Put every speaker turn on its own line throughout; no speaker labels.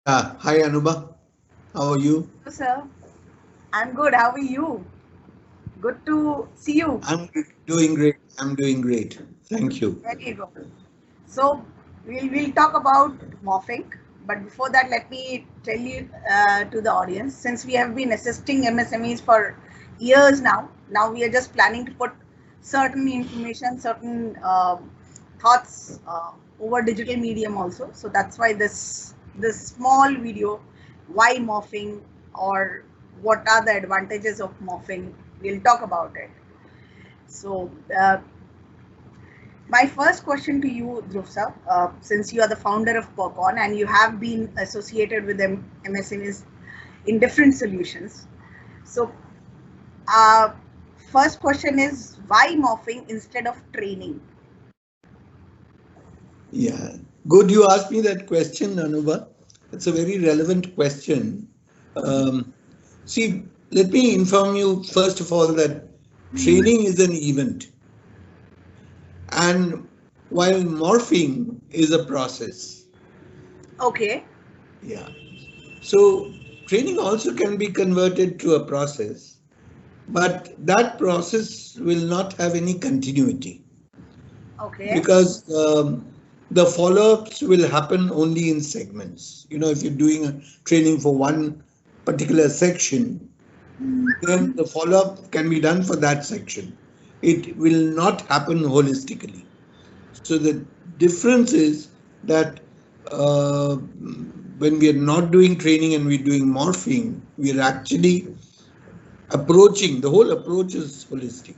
Hi Anuba, how are you?
Hello, sir. I'm good. How are you? Good to see you.
I'm doing great. I'm doing great. Thank you.
Very good. So we'll talk about morphing, but before that, let me tell you to the audience, since we have been assisting MSMEs for years now. Now we are just planning to put certain information, certain thoughts over digital medium also. So that's why this small video, why morphing or what are the advantages of morphing. We'll talk about it. So my first question to you, Dhruv sir, since you are the founder of Percon and you have been associated with MSMEs in different solutions. So, uh, first question is why morphing instead of training?
Yeah, good you asked me that question, Anuba. It's a very relevant question. Um, See, let me inform you first of all that training is an event, and while morphing is a process.
Okay,
Yeah. So training also can be converted to a process, but that process will not have any continuity
okay,
because the follow-ups will happen only in segments. If you're doing a training for one particular section, then the follow-up can be done for that section. It will not happen holistically. So the difference is that when we are not doing training and we're doing morphing, we are actually approaching, the whole approach is holistic.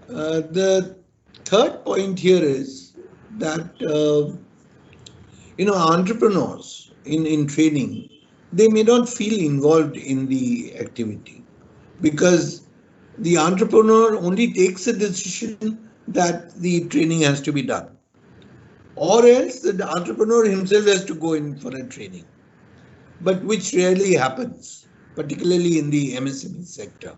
The third point here is that entrepreneurs in training, they may not feel involved in the activity because the entrepreneur only takes a decision that the training has to be done, or else the entrepreneur himself has to go in for a training, but which rarely happens, particularly in the MSME sector.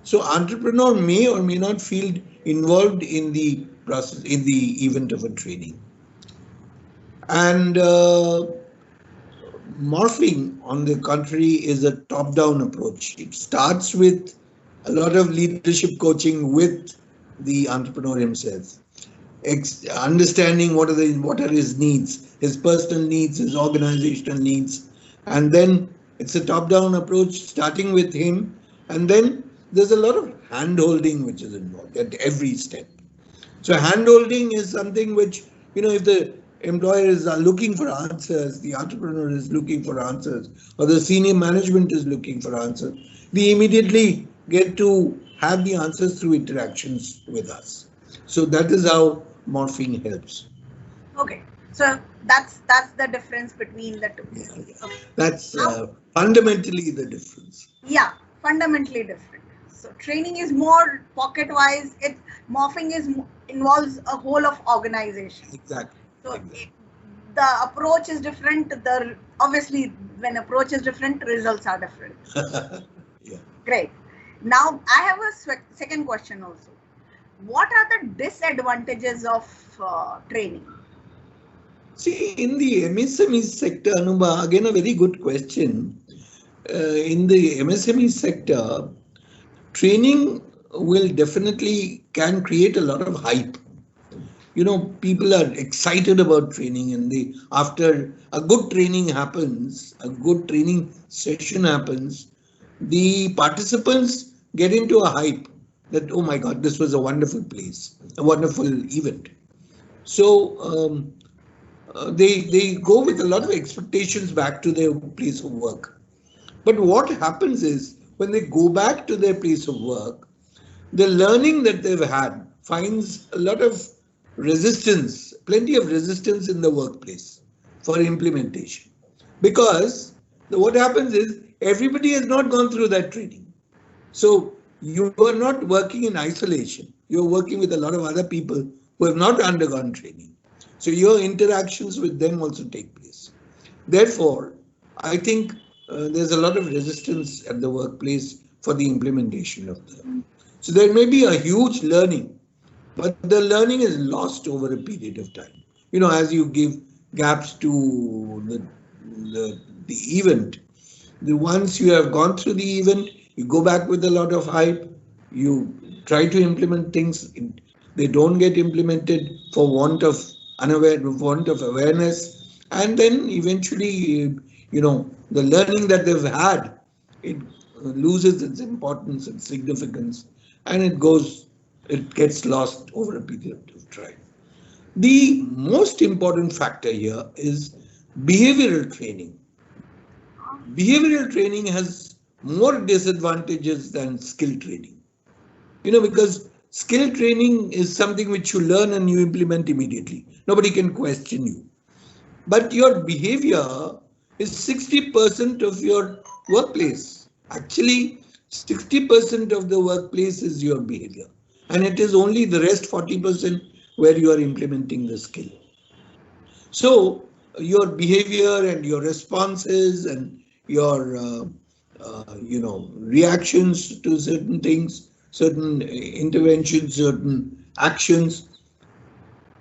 So entrepreneur may or may not feel involved in the process, in the event of a training. And morphing, on the contrary, is a top-down approach. It starts with a lot of leadership coaching with the entrepreneur himself, understanding what are his needs, his personal needs, his organizational needs, and then it's a top-down approach starting with him, and then there's a lot of hand-holding which is involved at every step. So hand-holding is something which, if the employer is looking for answers, the entrepreneur is looking for answers, or the senior management is looking for answers, we immediately get to have the answers through interactions with us. So that is how morphing helps.
okay. So that's the difference between the two.
Yeah.
Okay.
That's
Now,
fundamentally the difference.
yeah, fundamentally different. So training is more pocket wise. It morphing is involves a whole of organization.
Exactly.
So
Exactly.
the approach is different. The obviously when approach is different, results are different.
Yeah.
Great. Now I have a second question also. What are the disadvantages of training?
See, in the MSME sector, Anuba, again a very good question. In the MSME sector, training will definitely can create a lot of hype. People are excited about training, and they after a good training happens, a good training session happens, the participants get into a hype that, oh my God, this was a wonderful place, a wonderful event. So they go with a lot of expectations back to their place of work. But what happens is when they go back to their place of work, the learning that they've had finds a lot of resistance, plenty of resistance in the workplace for implementation. Because what happens is everybody has not gone through that training. So you are not working in isolation. You're working with a lot of other people who have not undergone training. So your interactions with them also take place. Therefore, I think there's a lot of resistance at the workplace for the implementation of them. So there may be a huge learning, but the learning is lost over a period of time. As you give gaps to the event. The once you have gone through the event, you go back with a lot of hype, you try to implement things, they don't get implemented for want of awareness, and then eventually, the learning that they've had, it loses its importance and significance, and it gets lost over a period of time. The most important factor here is behavioral training. Behavioral training has more disadvantages than skill training. Because skill training is something which you learn and you implement immediately. Nobody can question you. But your behavior is 60% of your workplace. Actually, 60% of the workplace is your behavior. And it is only the rest 40% where you are implementing the skill. So your behavior and your responses and your reactions to certain things, certain interventions, certain actions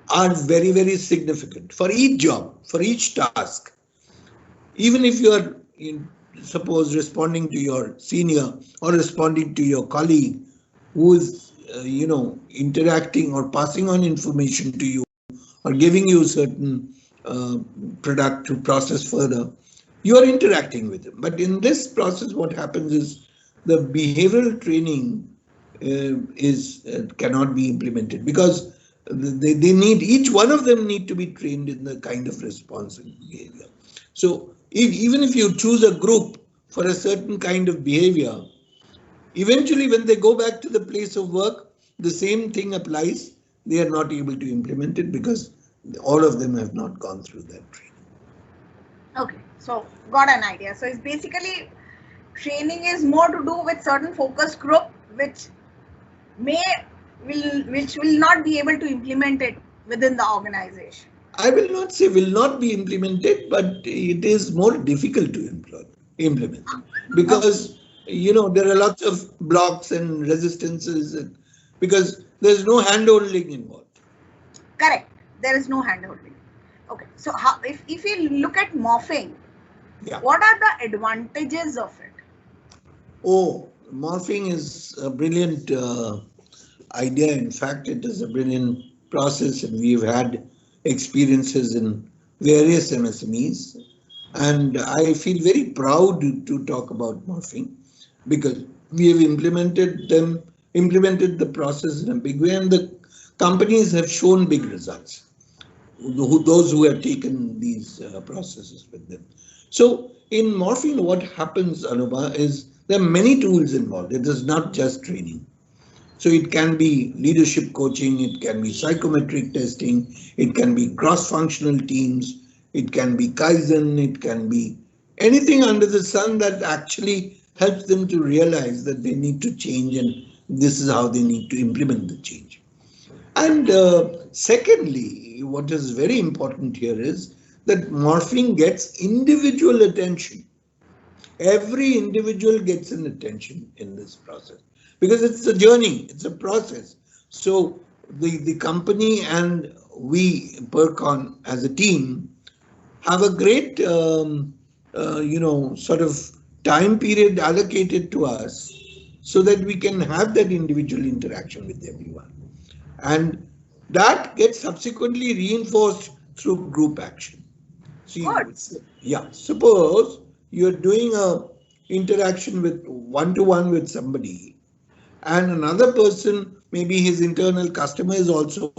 are very, very significant for each job, for each task. Even if you are, suppose, responding to your senior or responding to your colleague who is, interacting or passing on information to you or giving you certain product to process further, you are interacting with them. But in this process, what happens is the behavioral training cannot be implemented because they need, each one of them need to be trained in the kind of response and behavior. So even if you choose a group for a certain kind of behavior, eventually when they go back to the place of work, the same thing applies. They are not able to implement it because all of them have not gone through that training.
Okay, so got an idea. So it's basically training is more to do with certain focus group which will not be able to implement it within the organization.
I will not say will not be implemented, but it is more difficult to implement because there are lots of blocks and resistances because there's no hand-holding involved.
Correct. There is no hand-holding. Okay. So if you look at morphing, what are the advantages of it?
Oh, morphing is a brilliant idea. In fact, it is a brilliant process, and we've had experiences in various MSMEs. And I feel very proud to talk about morphing because we have implemented the process in a big way, and the companies have shown big results. Those who have taken these processes with them. So in morphing, what happens, Anubha, is there are many tools involved. It is not just training. So it can be leadership coaching, it can be psychometric testing, it can be cross-functional teams, it can be Kaizen, it can be anything under the sun that actually helps them to realize that they need to change and this is how they need to implement the change. And secondly, what is very important here is that morphing gets individual attention. Every individual gets an attention in this process because it's a journey, it's a process. So the company and we, Percon, as a team, have a great, sort of time period allocated to us so that we can have that individual interaction with everyone. And that gets subsequently reinforced through group action. See, suppose you're doing a interaction with one-to-one with somebody, and another person, maybe his internal customer, is also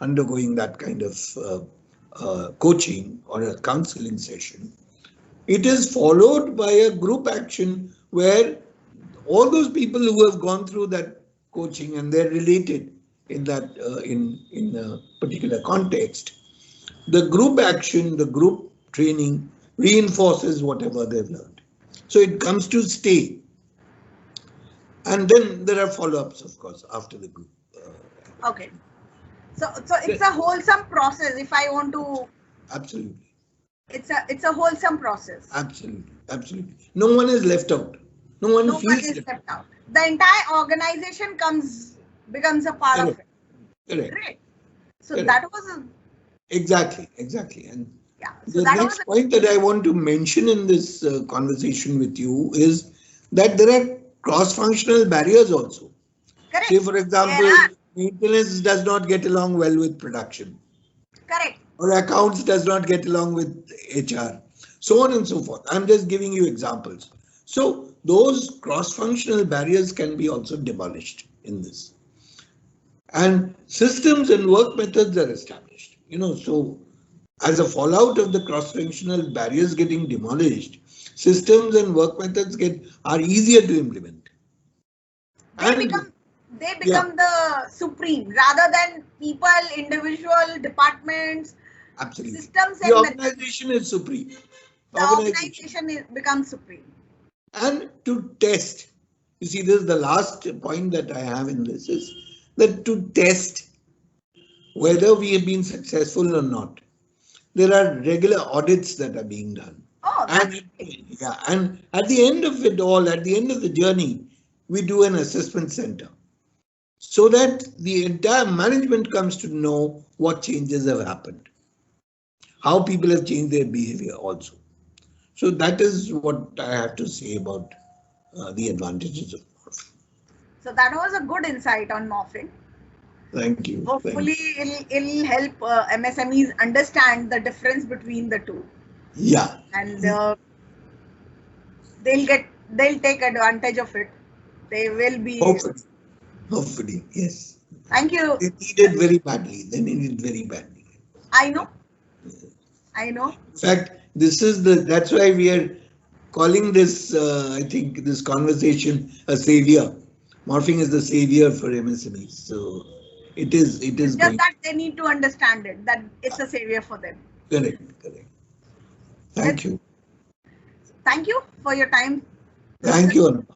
undergoing that kind of coaching or a counseling session. It is followed by a group action where all those people who have gone through that coaching and they're related in that in a particular context, the group action, the group training reinforces whatever they've learned. So it comes to stay. And then there are follow-ups, of course, after the group.
Okay. So it's a wholesome process. If I want to.
Absolutely.
It's a wholesome process.
Absolutely. No one is left out. No one feels
left out. The entire organization becomes a part of it.
Correct.
Great. So that was
exactly. And
Yeah. So
The
that was
next point that I want to mention in this conversation with you is that there are cross-functional barriers also. Say,
correct.
for
There
example,
are
maintenance does not get along well with production,
correct.
or accounts does not get along with HR, so on and so forth. I'm just giving you examples. So those cross-functional barriers can be also demolished in this. And systems and work methods are established. So as a fallout of the cross-functional barriers getting demolished, systems and work methods are easier to implement.
They
And
become they
yeah,
become the supreme rather than people, individual departments,
absolutely.
systems
The
and methods.
organization is supreme.
The
Organization.
organization becomes supreme.
And to test, you see, this is the last point that I have in this is that to test whether we have been successful or not, there are regular audits that are being done.
Oh, that's
And
great.
yeah, and at the end of it all, at the end of the journey, we do an assessment center so that the entire management comes to know what changes have happened, how people have changed their behavior also. So that is what I have to say about the advantages of morphing.
So that was a good insight on morphing.
Thank you. Thank
Hopefully,
you.
it'll help MSMEs understand the difference between the two,
Yeah.
and they'll take advantage of it. They will be.
Hopefully. Hopefully. Yes.
Thank you.
They need it very badly. They need it very badly.
I know. I know.
In fact, that's why we are calling this, I think, this conversation a savior. Morphing is the savior for MSMEs. So it
It's
is
just
going.
that they need to understand it. That it's a savior for them.
Correct. Correct.
Let's
Thank you.
thank you for your time. This
Thank you, Anupam.